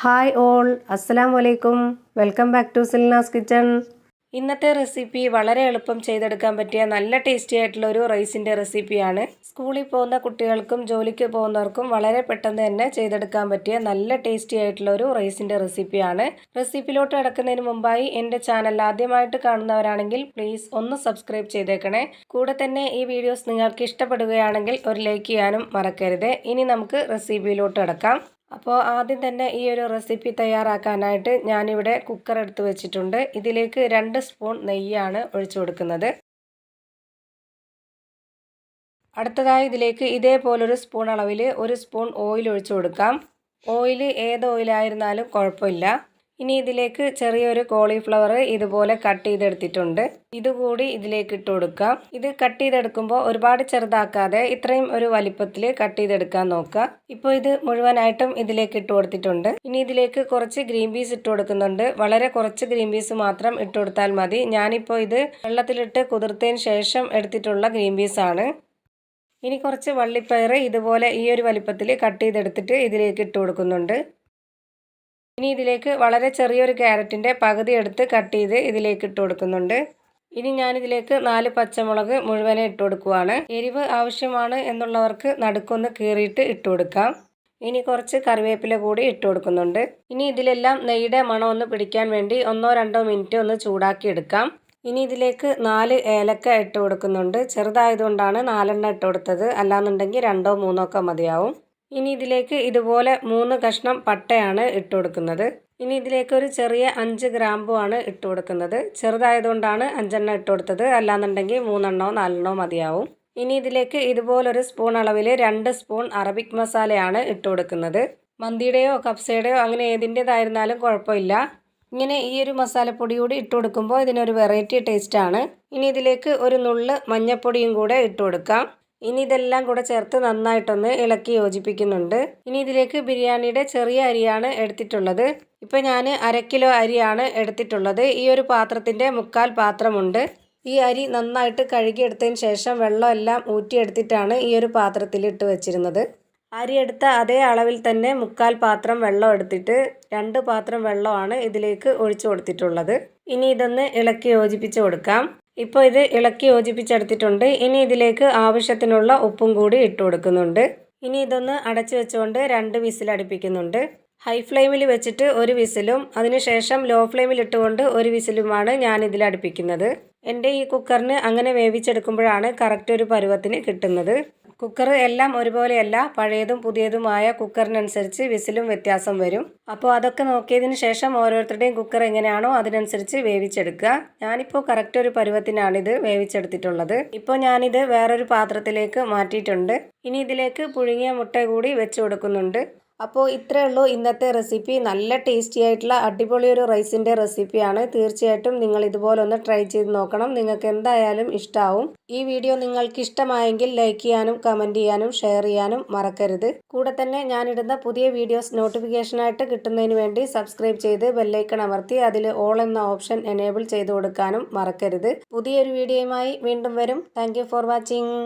Hi all, അസ്സലാമു അലൈക്കും. Welcome back to Silnas kitchen. ഇന്നത്തെ റെസിപ്പി വളരെ എളുപ്പം ചെയ്തെടുക്കാൻ പറ്റിയ നല്ല ടേസ്റ്റി ആയിട്ടുള്ള ഒരു റൈസിൻ്റെ റെസിപ്പിയാണ്. സ്കൂളിൽ പോകുന്ന കുട്ടികൾക്കും ജോലിക്ക് പോകുന്നവർക്കും വളരെ പെട്ടെന്ന് തന്നെ ചെയ്തെടുക്കാൻ പറ്റിയ നല്ല ടേസ്റ്റി ആയിട്ടുള്ള ഒരു റൈസിൻ്റെ റെസിപ്പിയാണ്. റെസിപ്പിയിലോട്ട് കിടക്കുന്നതിന് മുമ്പായി എൻ്റെ ചാനൽ ആദ്യമായിട്ട് കാണുന്നവരാണെങ്കിൽ പ്ലീസ് ഒന്ന് സബ്സ്ക്രൈബ് ചെയ്തേക്കണേ. കൂടെ തന്നെ ഈ വീഡിയോസ് നിങ്ങൾക്ക് ഇഷ്ടപ്പെടുകയാണെങ്കിൽ ഒരു ലൈക്ക് ചെയ്യാനും മറക്കരുത്. ഇനി നമുക്ക് റെസിപ്പിയിലോട്ട് കിടക്കാം. അപ്പോൾ ആദ്യം തന്നെ ഈ ഒരു റെസിപ്പി തയ്യാറാക്കാനായിട്ട് ഞാനിവിടെ കുക്കർ എടുത്ത് വെച്ചിട്ടുണ്ട്. ഇതിലേക്ക് 2 സ്പൂൺ നെയ്യാണ് ഒഴിച്ചു കൊടുക്കുന്നത്. അടുത്തതായി ഇതിലേക്ക് ഇതേപോലൊരു സ്പൂൺ അളവിൽ 1 സ്പൂൺ ഓയിൽ ഒഴിച്ചു കൊടുക്കാം. ഓയിൽ ഏത് ഓയിലായിരുന്നാലും കുഴപ്പമില്ല. ഇനി ഇതിലേക്ക് ചെറിയൊരു കോളിഫ്ലവർ ഇതുപോലെ കട്ട് ചെയ്തെടുത്തിട്ടുണ്ട്. ഇതുകൂടി ഇതിലേക്ക് ഇട്ട് കൊടുക്കാം. ഇത് കട്ട് ചെയ്തെടുക്കുമ്പോൾ ഒരുപാട് ചെറുതാക്കാതെ ഇത്രയും ഒരു വലിപ്പത്തിൽ കട്ട് ചെയ്തെടുക്കാൻ നോക്കുക. ഇപ്പോൾ ഇത് മുഴുവനായിട്ടും ഇതിലേക്ക് ഇട്ട് കൊടുത്തിട്ടുണ്ട്. ഇനി ഇതിലേക്ക് കുറച്ച് ഗ്രീൻ പീസ് ഇട്ട് കൊടുക്കുന്നുണ്ട്. വളരെ കുറച്ച് ഗ്രീൻ പീസ് മാത്രം ഇട്ട് കൊടുത്താൽ മതി. ഞാനിപ്പോൾ ഇത് വെള്ളത്തിലിട്ട് കുതിർത്തതിന് ശേഷം എടുത്തിട്ടുള്ള ഗ്രീൻ പീസ് ആണ്. ഇനി കുറച്ച് വള്ളിപ്പയർ ഇതുപോലെ ഈ ഒരു വലിപ്പത്തിൽ കട്ട് ചെയ്തെടുത്തിട്ട് ഇതിലേക്ക് ഇട്ട് കൊടുക്കുന്നുണ്ട്. ഇനി ഇതിലേക്ക് വളരെ ചെറിയൊരു ക്യാരറ്റിൻ്റെ പകുതി എടുത്ത് കട്ട് ചെയ്ത് ഇതിലേക്ക് ഇട്ട് കൊടുക്കുന്നുണ്ട്. ഇനി ഞാനിതിലേക്ക് 4 പച്ചമുളക് മുഴുവനെ ഇട്ട് കൊടുക്കുവാണ്. എരിവ് ആവശ്യമാണ് എന്നുള്ളവർക്ക് നടുക്കൊന്ന് കീറിയിട്ട് ഇട്ട് കൊടുക്കാം. ഇനി കുറച്ച് കറിവേപ്പില കൂടി ഇട്ട് കൊടുക്കുന്നുണ്ട്. ഇനി ഇതിലെല്ലാം നെയ്യുടെ മണം ഒന്ന് പിടിക്കാൻ വേണ്ടി 1-2 മിനിറ്റ് ഒന്ന് ചൂടാക്കി എടുക്കാം. ഇനി ഇതിലേക്ക് 4 ഏലക്ക ഇട്ട് കൊടുക്കുന്നുണ്ട്. ചെറുതായതുകൊണ്ടാണ് 4 ഇട്ട് കൊടുത്തത്. അല്ലാന്നുണ്ടെങ്കിൽ 2-3 ഒക്കെ മതിയാവും. ഇനി ഇതിലേക്ക് ഇതുപോലെ 3 കഷ്ണം പട്ടയാണ് ഇട്ട് കൊടുക്കുന്നത്. ഇനി ഇതിലേക്ക് ഒരു ചെറിയ 5 ഗ്രാമ്പുമാണ് ഇട്ട് കൊടുക്കുന്നത്. ചെറുതായതുകൊണ്ടാണ് 5 ഇട്ട് കൊടുത്തത്. അല്ലാന്നുണ്ടെങ്കിൽ 3-4 മതിയാവും. ഇനി ഇതിലേക്ക് ഇതുപോലൊരു സ്പൂൺ അളവിൽ 2 സ്പൂൺ അറബിക് മസാലയാണ് ഇട്ട് കൊടുക്കുന്നത്. മന്തിയുടെയോ കബ്സയുടെയോ അങ്ങനെ ഏതിൻ്റെതായിരുന്നാലും കുഴപ്പമില്ല. ഇങ്ങനെ ഈ ഒരു മസാലപ്പൊടി കൂടി ഇട്ട് കൊടുക്കുമ്പോൾ ഇതിനൊരു വെറൈറ്റി ടേസ്റ്റാണ്. ഇനി ഇതിലേക്ക് ഒരു നുള്ള് മഞ്ഞൾപ്പൊടിയും കൂടെ ഇട്ട് കൊടുക്കാം. ഇനി ഇതെല്ലാം കൂടെ ചേർത്ത് നന്നായിട്ടൊന്ന് ഇളക്കി യോജിപ്പിക്കുന്നുണ്ട്. ഇനി ഇതിലേക്ക് ബിരിയാണിയുടെ ചെറിയ അരിയാണ് എടുത്തിട്ടുള്ളത്. ഇപ്പോൾ ഞാൻ 1/2 കിലോ അരിയാണ് എടുത്തിട്ടുള്ളത്. ഈ ഒരു പാത്രത്തിൻ്റെ 1/4 പാത്രമുണ്ട്. ഈ അരി നന്നായിട്ട് കഴുകിയെടുത്തതിന് ശേഷം വെള്ളമെല്ലാം ഊറ്റിയെടുത്തിട്ടാണ് ഈ ഒരു പാത്രത്തിൽ ഇട്ട് വെച്ചിരുന്നത്. അരി എടുത്ത അതേ അളവിൽ തന്നെ 1/4 പാത്രം വെള്ളം എടുത്തിട്ട് 2 പാത്രം വെള്ളമാണ് ഇതിലേക്ക് ഒഴിച്ചു കൊടുത്തിട്ടുള്ളത്. ഇനി ഇതൊന്ന് ഇളക്കി യോജിപ്പിച്ച് കൊടുക്കാം. ഇപ്പോൾ ഇത് ഇളക്കി യോജിപ്പിച്ചെടുത്തിട്ടുണ്ട്. ഇനി ഇതിലേക്ക് ആവശ്യത്തിനുള്ള ഉപ്പും കൂടി ഇട്ട് കൊടുക്കുന്നുണ്ട്. ഇനി ഇതൊന്ന് അടച്ചു വെച്ചുകൊണ്ട് 2 വിസിൽ അടുപ്പിക്കുന്നുണ്ട്. ഹൈ ഫ്ലെയിമിൽ വെച്ചിട്ട് 1 വിസിലും അതിനുശേഷം ലോ ഫ്ലെയിമിൽ ഇട്ടുകൊണ്ട് 1 വിസിലുമാണ് ഞാൻ ഇതിൽ അടുപ്പിക്കുന്നത്. എൻ്റെ ഈ കുക്കറിന് അങ്ങനെ വേവിച്ചെടുക്കുമ്പോഴാണ് കറക്റ്റ് ഒരു പരുവത്തിന് കിട്ടുന്നത്. കുക്കർ എല്ലാം ഒരുപോലെയല്ല. പഴയതും പുതിയതുമായ കുക്കറിനനുസരിച്ച് വിസിലും വ്യത്യാസം വരും. അപ്പോൾ അതൊക്കെ നോക്കിയതിന് ശേഷം ഓരോരുത്തരുടെയും കുക്കർ എങ്ങനെയാണോ അതിനനുസരിച്ച് വേവിച്ചെടുക്കുക. ഞാനിപ്പോൾ കറക്റ്റ് ഒരു പരുവത്തിനാണിത് വേവിച്ചെടുത്തിട്ടുള്ളത്. ഇപ്പോൾ ഞാനിത് വേറൊരു പാത്രത്തിലേക്ക് മാറ്റിയിട്ടുണ്ട്. ഇനി ഇതിലേക്ക് പുഴുങ്ങിയ മുട്ട കൂടി വെച്ച് കൊടുക്കുന്നുണ്ട്. അപ്പോൾ ഇത്രയേ ഉള്ളൂ ഇന്നത്തെ റെസിപ്പി. നല്ല ടേസ്റ്റി ആയിട്ടുള്ള അടിപൊളി ഒരു റൈസിൻ്റെ റെസിപ്പിയാണ്. തീർച്ചയായിട്ടും നിങ്ങൾ ഇതുപോലെ ഒന്ന് ട്രൈ ചെയ്ത് നോക്കണം. നിങ്ങൾക്ക് എന്തായാലും ഇഷ്ടമാവും. ഈ വീഡിയോ നിങ്ങൾക്ക് ഇഷ്ടമായെങ്കിൽ ലൈക്ക് ചെയ്യാനും കമൻറ്റ് ചെയ്യാനും ഷെയർ ചെയ്യാനും മറക്കരുത്. കൂടെ തന്നെ ഞാനിടുന്ന പുതിയ വീഡിയോസ് നോട്ടിഫിക്കേഷനായിട്ട് കിട്ടുന്നതിന് വേണ്ടി സബ്സ്ക്രൈബ് ചെയ്ത് ബെല്ലൈക്കൺ അമർത്തി അതിൽ ഓൾ എന്ന ഓപ്ഷൻ എനേബിൾ ചെയ്ത് കൊടുക്കാനും മറക്കരുത്. പുതിയൊരു വീഡിയോയുമായി വീണ്ടും വരും. Thank you for watching.